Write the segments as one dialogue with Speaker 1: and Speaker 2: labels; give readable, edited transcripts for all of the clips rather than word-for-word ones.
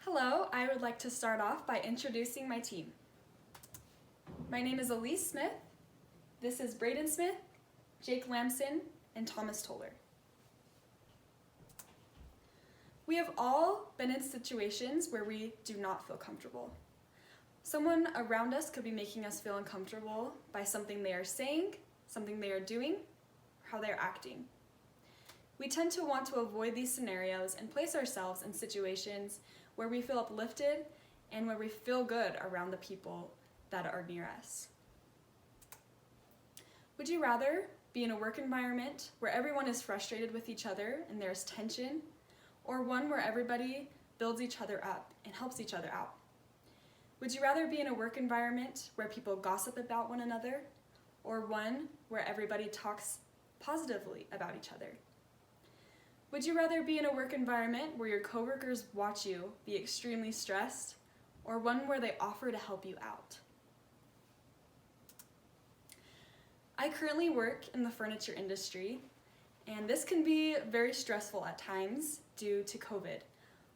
Speaker 1: Hello, I would like to start off by introducing my team. My name is Elise Smith. This is Braden Smith, Jake Lamson, and Thomas Toller. We have all been in situations where we do not feel comfortable. Someone around us could be making us feel uncomfortable by something they are saying, something they are doing, or how they are acting. We tend to want to avoid these scenarios and place ourselves in situations where we feel uplifted and where we feel good around the people that are near us. Would you rather be in a work environment where everyone is frustrated with each other and there's tension, or one where everybody builds each other up and helps each other out? Would you rather be in a work environment where people gossip about one another, or one where everybody talks positively about each other? Would you rather be in a work environment where your coworkers watch you be extremely stressed, or one where they offer to help you out? I currently work in the furniture industry, and this can be very stressful at times due to COVID.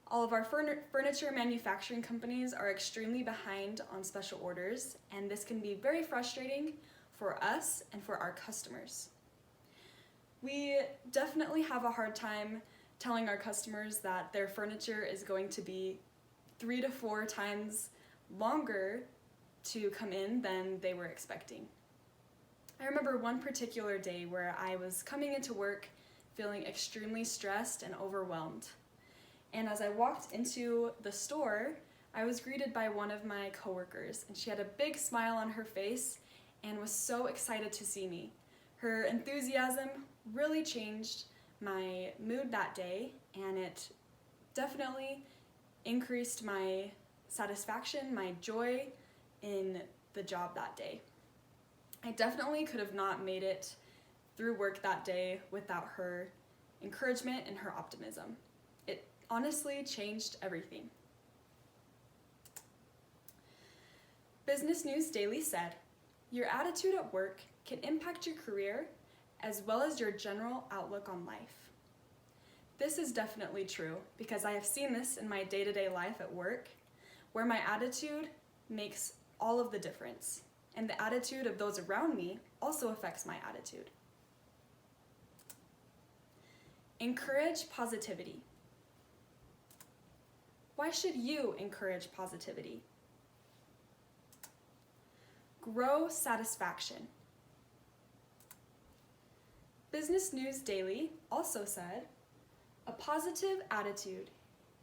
Speaker 1: All of our furniture manufacturing companies are extremely behind on special orders, and this can be very frustrating for us and for our customers. We definitely have a hard time telling our customers that their furniture is going to be 3 to 4 times longer to come in than they were expecting. I remember one particular day where I was coming into work feeling extremely stressed and overwhelmed. And as I walked into the store, I was greeted by one of my coworkers, and she had a big smile on her face and was so excited to see me. Her enthusiasm really changed my mood that day, and it definitely increased my satisfaction, my joy in the job that day. I definitely could have not made it through work that day without her encouragement and her optimism. It honestly changed everything. Business News Daily said, "Your attitude at work can impact your career as well as your general outlook on life." This is definitely true because I have seen this in my day-to-day life at work, where my attitude makes all of the difference, and the attitude of those around me also affects my attitude. Encourage positivity. Why should you encourage positivity? Grow satisfaction. Business News Daily also said, "A positive attitude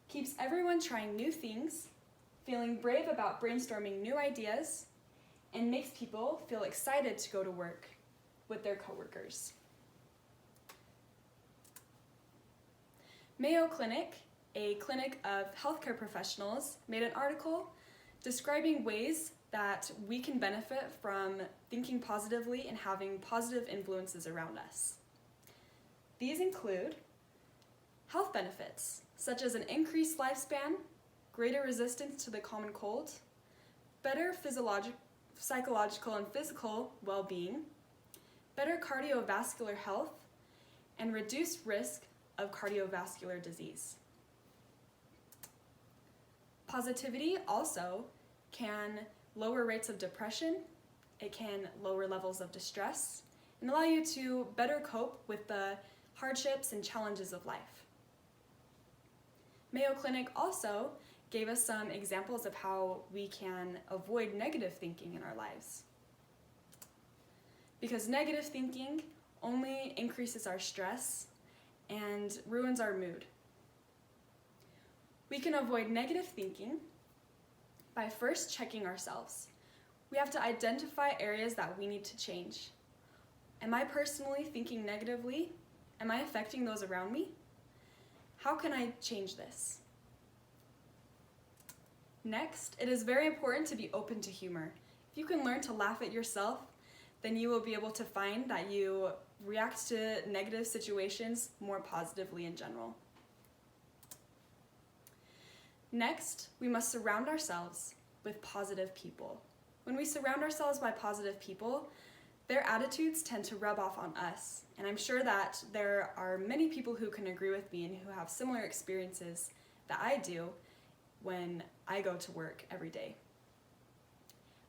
Speaker 1: keeps everyone trying new things, feeling brave about brainstorming new ideas, and makes people feel excited to go to work with their coworkers." Mayo Clinic, a clinic of healthcare professionals, made an article describing ways that we can benefit from thinking positively and having positive influences around us. These include health benefits, such as an increased lifespan, greater resistance to the common cold, better psychological and physical well-being, better cardiovascular health, and reduced risk of cardiovascular disease. Positivity also can lower rates of depression, it can lower levels of distress, and allow you to better cope with the hardships and challenges of life. Mayo Clinic also gave us some examples of how we can avoid negative thinking in our lives. Because negative thinking only increases our stress and ruins our mood. We can avoid negative thinking by first checking ourselves. We have to identify areas that we need to change. Am I personally thinking negatively? Am I affecting those around me? How can I change this? Next, it is very important to be open to humor. If you can learn to laugh at yourself, then you will be able to find that you react to negative situations more positively in general. Next, we must surround ourselves with positive people. When we surround ourselves by positive people, their attitudes tend to rub off on us. And I'm sure that there are many people who can agree with me and who have similar experiences that I do when I go to work every day.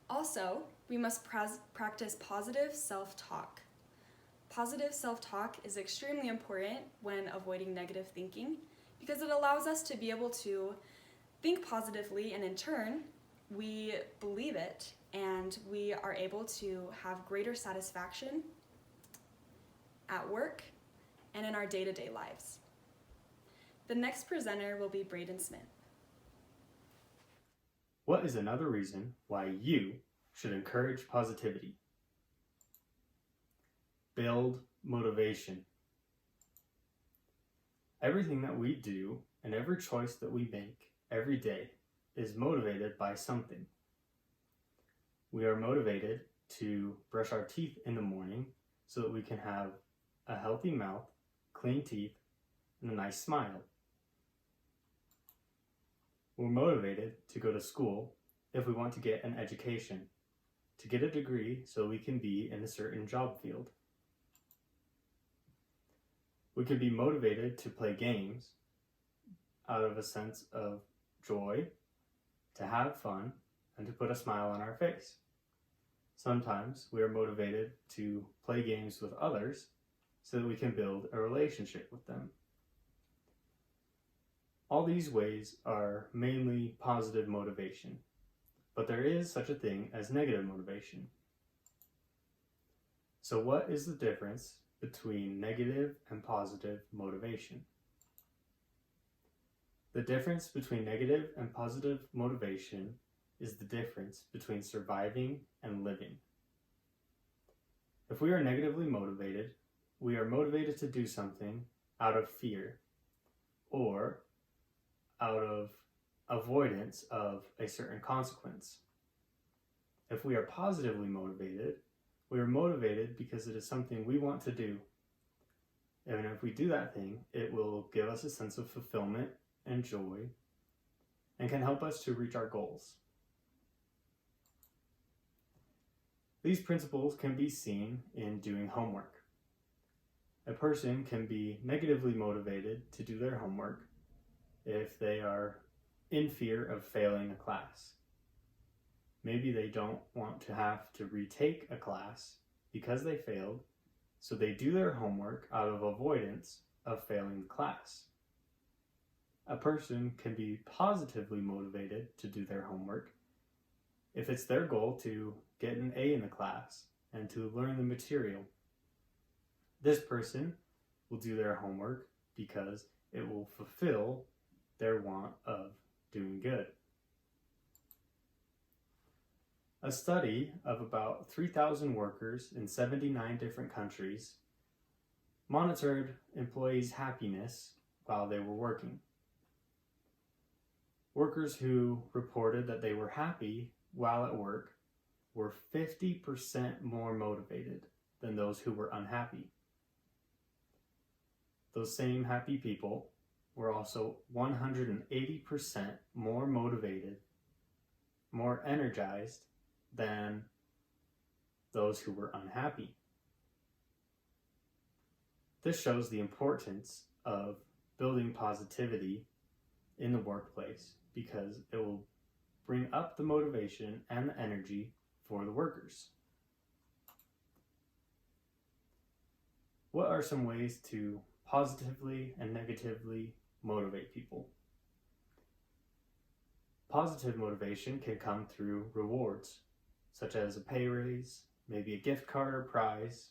Speaker 1: Also, we must practice positive self-talk. Positive self-talk is extremely important when avoiding negative thinking because it allows us to be able to think positively, and in turn, we believe it and we are able to have greater satisfaction at work and in our day-to-day lives. The next presenter will be Braden Smith.
Speaker 2: What is another reason why you should encourage positivity? Build motivation. Everything that we do and every choice that we make every day is motivated by something. We are motivated to brush our teeth in the morning so that we can have a healthy mouth, clean teeth, and a nice smile. We're motivated to go to school if we want to get an education, to get a degree so we can be in a certain job field. We could be motivated to play games out of a sense of joy, to have fun, and to put a smile on our face. Sometimes we are motivated to play games with others so that we can build a relationship with them. All these ways are mainly positive motivation, but there is such a thing as negative motivation. So what is the difference between negative and positive motivation? The difference between negative and positive motivation is the difference between surviving and living. If we are negatively motivated, we are motivated to do something out of fear or out of avoidance of a certain consequence. If we are positively motivated, we are motivated because it is something we want to do. And if we do that thing, it will give us a sense of fulfillment and joy and can help us to reach our goals. These principles can be seen in doing homework. A person can be negatively motivated to do their homework if they are in fear of failing a class. Maybe they don't want to have to retake a class because they failed, so they do their homework out of avoidance of failing the class. A person can be positively motivated to do their homework if it's their goal to get an A in the class and to learn the material. This person will do their homework because it will fulfill their want of doing good. A study of about 3,000 workers in 79 different countries monitored employees' happiness while they were working. Workers who reported that they were happy while at work were 50% more motivated than those who were unhappy. Those same happy people were also 180% more motivated, more energized than those who were unhappy. This shows the importance of building positivity in the workplace because it will bring up the motivation and the energy for the workers. What are some ways to positively and negatively motivate people? Positive motivation can come through rewards, such as a pay raise, maybe a gift card or prize,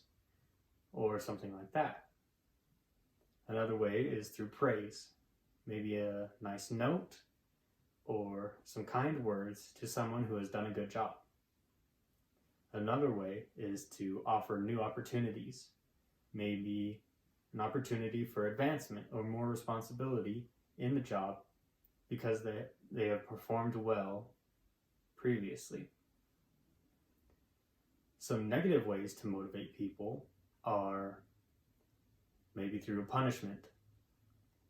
Speaker 2: or something like that. Another way is through praise, maybe a nice note or some kind words to someone who has done a good job. Another way is to offer new opportunities, maybe an opportunity for advancement or more responsibility in the job because they have performed well previously. Some negative ways to motivate people are maybe through a punishment,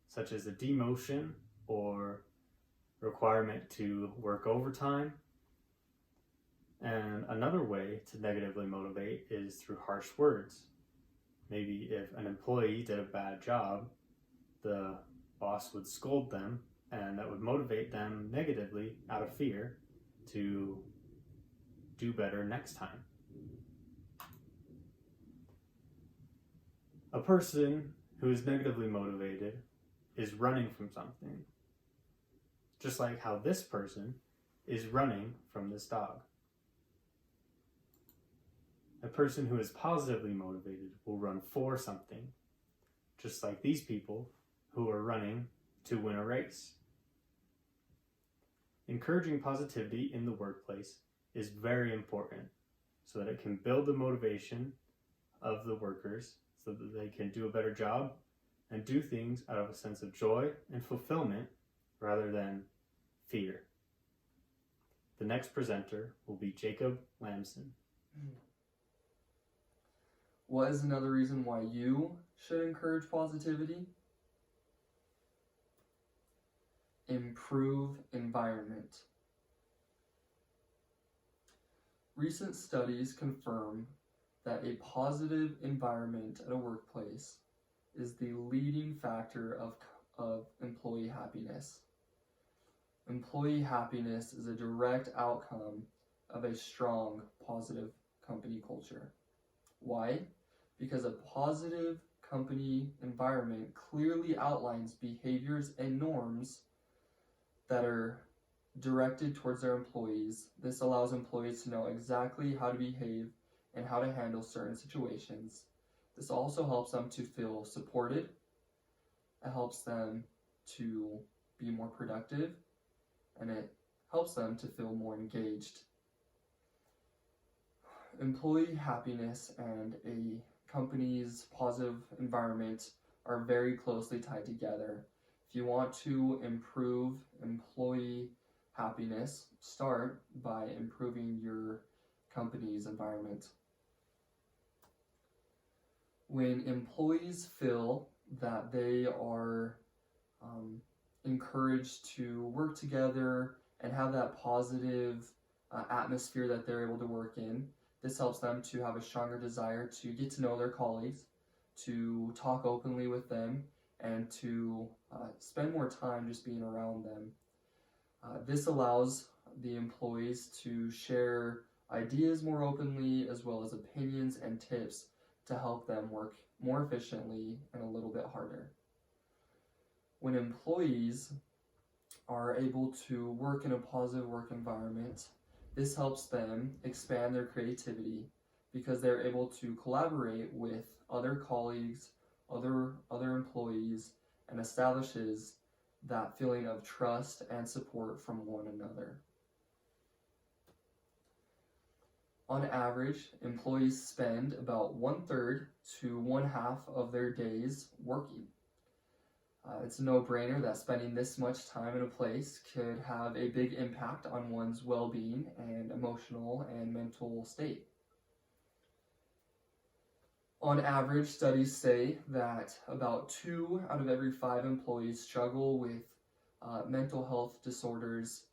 Speaker 2: such as a demotion or requirement to work overtime. And another way to negatively motivate is through harsh words. Maybe if an employee did a bad job, the boss would scold them and that would motivate them negatively out of fear to do better next time. A person who is negatively motivated is running from something, just like how this person is running from this dog. A person who is positively motivated will run for something, just like these people who are running to win a race. Encouraging positivity in the workplace is very important so that it can build the motivation of the workers so that they can do a better job and do things out of a sense of joy and fulfillment rather than fear. The next presenter will be Jacob Lamson.
Speaker 3: What is another reason why you should encourage positivity? Improve environment. Recent studies confirm that a positive environment at a workplace is the leading factor of employee happiness. Employee happiness is a direct outcome of a strong, positive company culture. Why? Because a positive company environment clearly outlines behaviors and norms that are directed towards their employees. This allows employees to know exactly how to behave and how to handle certain situations. This also helps them to feel supported. It helps them to be more productive, and it helps them to feel more engaged. Employee happiness and a company's positive environment are very closely tied together. If you want to improve employee happiness, start by improving your company's environment. When employees feel that they are encouraged to work together and have that positive atmosphere that they're able to work in, this helps them to have a stronger desire to get to know their colleagues, to talk openly with them, and to spend more time just being around them. This allows the employees to share ideas more openly, as well as opinions and tips to help them work more efficiently and a little bit harder. When employees are able to work in a positive work environment, this helps them expand their creativity because they're able to collaborate with other colleagues, other employees, and establishes that feeling of trust and support from one another. On average, employees spend about 1/3 to 1/2 of their days working. It's a no-brainer that spending this much time in a place could have a big impact on one's well-being and emotional and mental state. On average, studies say that about 2 out of every 5 employees struggle with mental health disorders,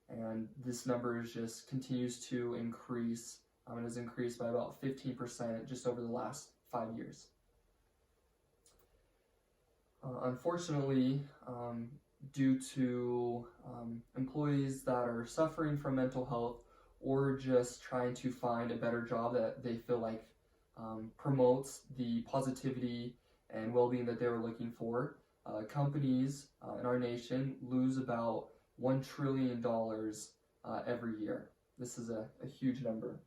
Speaker 3: and this number just continues to increase. It has increased by about 15% just over the last 5 years. Unfortunately, due to employees that are suffering from mental health or just trying to find a better job that they feel like promotes the positivity and well-being that they were looking for, companies in our nation lose about $1 trillion every year. This is a huge number.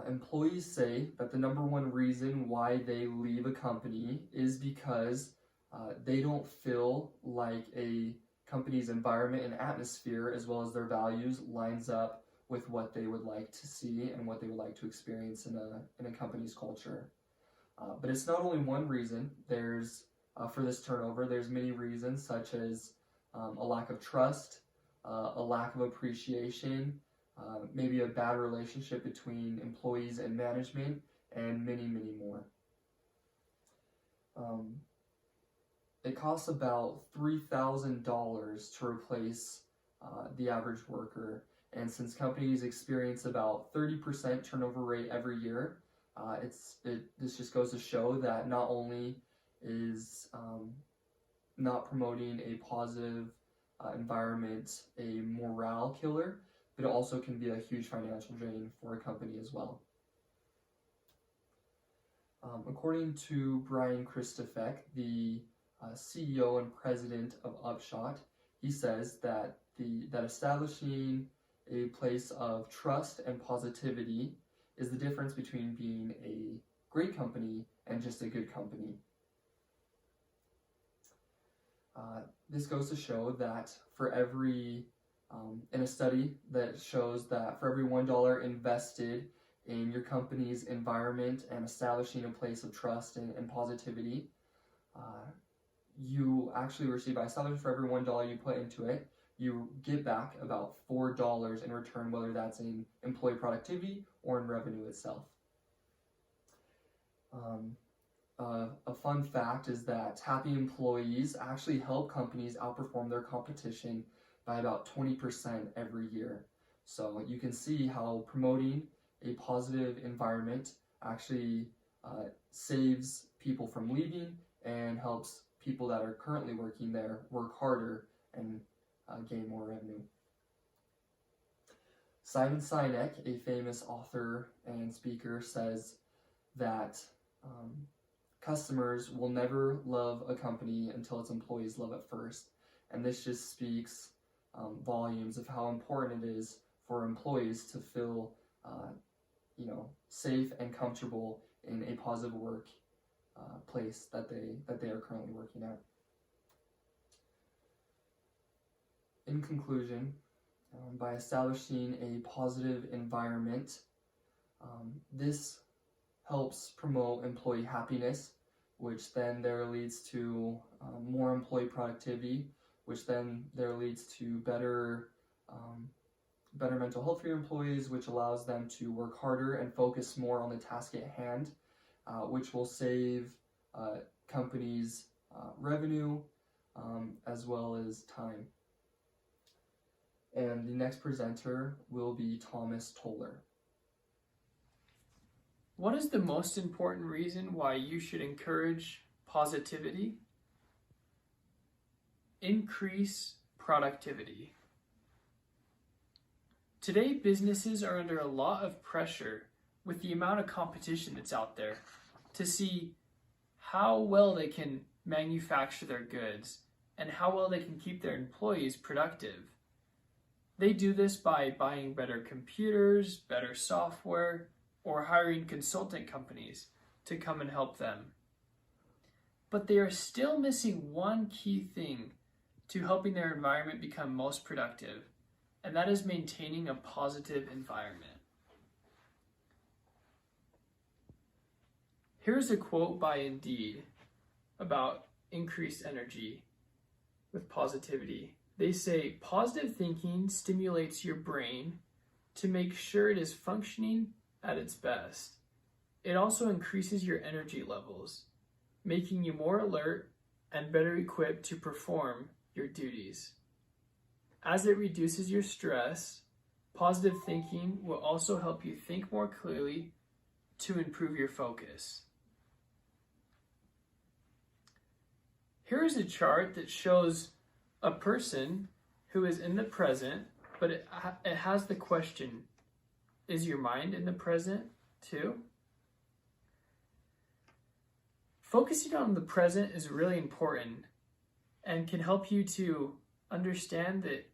Speaker 3: Employees say that the number one reason why they leave a company is because they don't feel like a company's environment and atmosphere, as well as their values, lines up with what they would like to see and what they would like to experience in a company's culture. But it's not only one reason. There's for this turnover, there's many reasons, such as a lack of trust, a lack of appreciation, maybe a bad relationship between employees and management, and many, many more. It costs about $3,000 to replace the average worker, and since companies experience about 30% turnover rate every year, this just goes to show that not only is not promoting a positive environment a morale killer, but it also can be a huge financial drain for a company as well. According to Brian Christofek, the CEO and president of Upshot, he says that establishing a place of trust and positivity is the difference between being a great company and just a good company. This goes to show that for every, in a study that shows that for every $1 invested in your company's environment and establishing a place of trust and positivity, you actually receive, by establishing for every $1 you put into it, you get back about $4 in return, whether that's in employee productivity or in revenue itself. A fun fact is that happy employees actually help companies outperform their competition by about 20% every year. So you can see how promoting a positive environment actually saves people from leaving and helps people that are currently working there work harder and gain more revenue. Simon Sinek, a famous author and speaker, says that customers will never love a company until its employees love it first. And this just speaks volumes of how important it is for employees to feel safe and comfortable in a positive work place that they are currently working at. In conclusion, by establishing a positive environment, this helps promote employee happiness, which then there leads to more employee productivity, which then there leads to better mental health for your employees, which allows them to work harder and focus more on the task at hand, which will save companies revenue as well as time. And the next presenter will be Thomas Toller.
Speaker 4: What is the most important reason why you should encourage positivity? Increase productivity. Today, businesses are under a lot of pressure with the amount of competition that's out there to see how well they can manufacture their goods and how well they can keep their employees productive. They do this by buying better computers, better software, or hiring consultant companies to come and help them. But they are still missing one key thing to helping their environment become most productive, and that is maintaining a positive environment. Here's a quote by Indeed about increased energy with positivity. They say, positive thinking stimulates your brain to make sure it is functioning at its best. It also increases your energy levels, making you more alert and better equipped to perform your duties. As it reduces your stress, positive thinking will also help you think more clearly to improve your focus. Here is a chart that shows a person who is in the present, but it has the question, is your mind in the present too? Focusing on the present is really important and can help you to understand that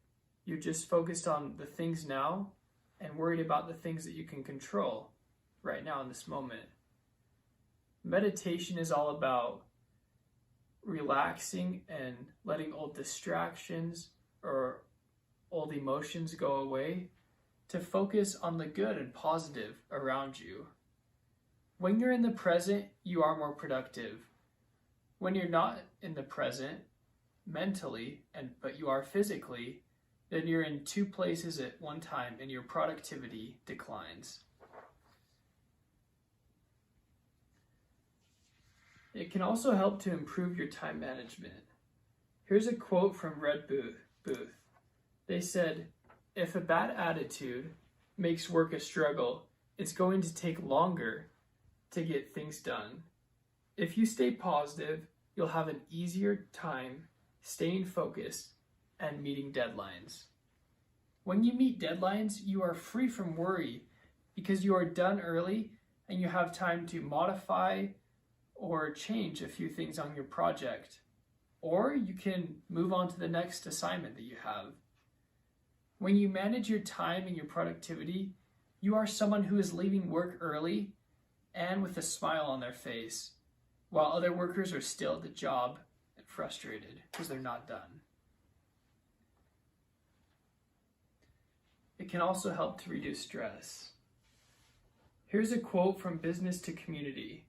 Speaker 4: you're just focused on the things now and worried about the things that you can control right now in this moment. Meditation is all about relaxing and letting old distractions or old emotions go away to focus on the good and positive around you. When you're in the present, you are more productive. When you're not in the present, mentally, but you are physically, then you're in two places at one time and your productivity declines. It can also help to improve your time management. Here's a quote from Red Booth. They said, "If a bad attitude makes work a struggle, it's going to take longer to get things done. If you stay positive, you'll have an easier time staying focused and meeting deadlines. When you meet deadlines, you are free from worry because you are done early and you have time to modify or change a few things on your project. Or you can move on to the next assignment that you have. When you manage your time and your productivity, you are someone who is leaving work early and with a smile on their face, while other workers are still at the job and frustrated because they're not done. It can also help to reduce stress. Here's a quote from Business to Community.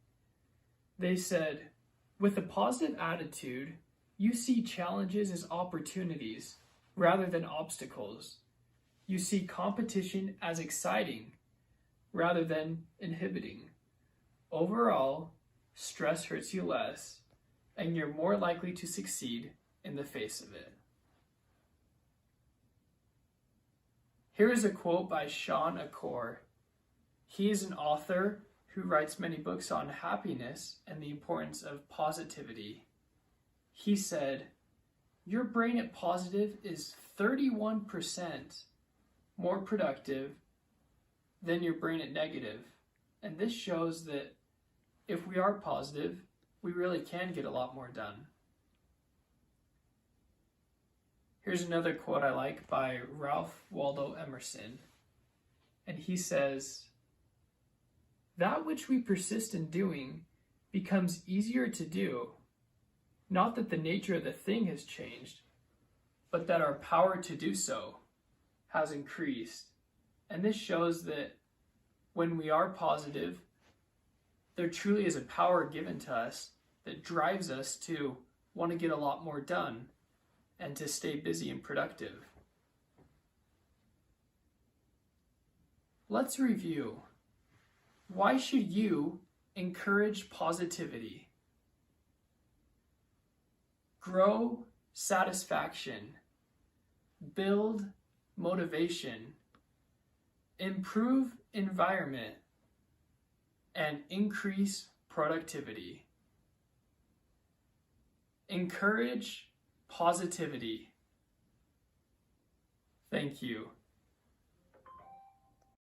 Speaker 4: They said, "With a positive attitude, you see challenges as opportunities rather than obstacles. You see competition as exciting rather than inhibiting. Overall, stress hurts you less, and you're more likely to succeed in the face of it." Here is a quote by Sean Acor. He is an author who writes many books on happiness and the importance of positivity. He said, "Your brain at positive is 31% more productive than your brain at negative. And this shows that if we are positive, we really can get a lot more done." Here's another quote I like by Ralph Waldo Emerson. And he says, "That which we persist in doing becomes easier to do. Not that the nature of the thing has changed, but that our power to do so has increased." And this shows that when we are positive, there truly is a power given to us that drives us to want to get a lot more done and to stay busy and productive. Let's review. Why should you encourage positivity? Grow satisfaction, build motivation, improve environment, and increase productivity. Encourage positivity. Thank you.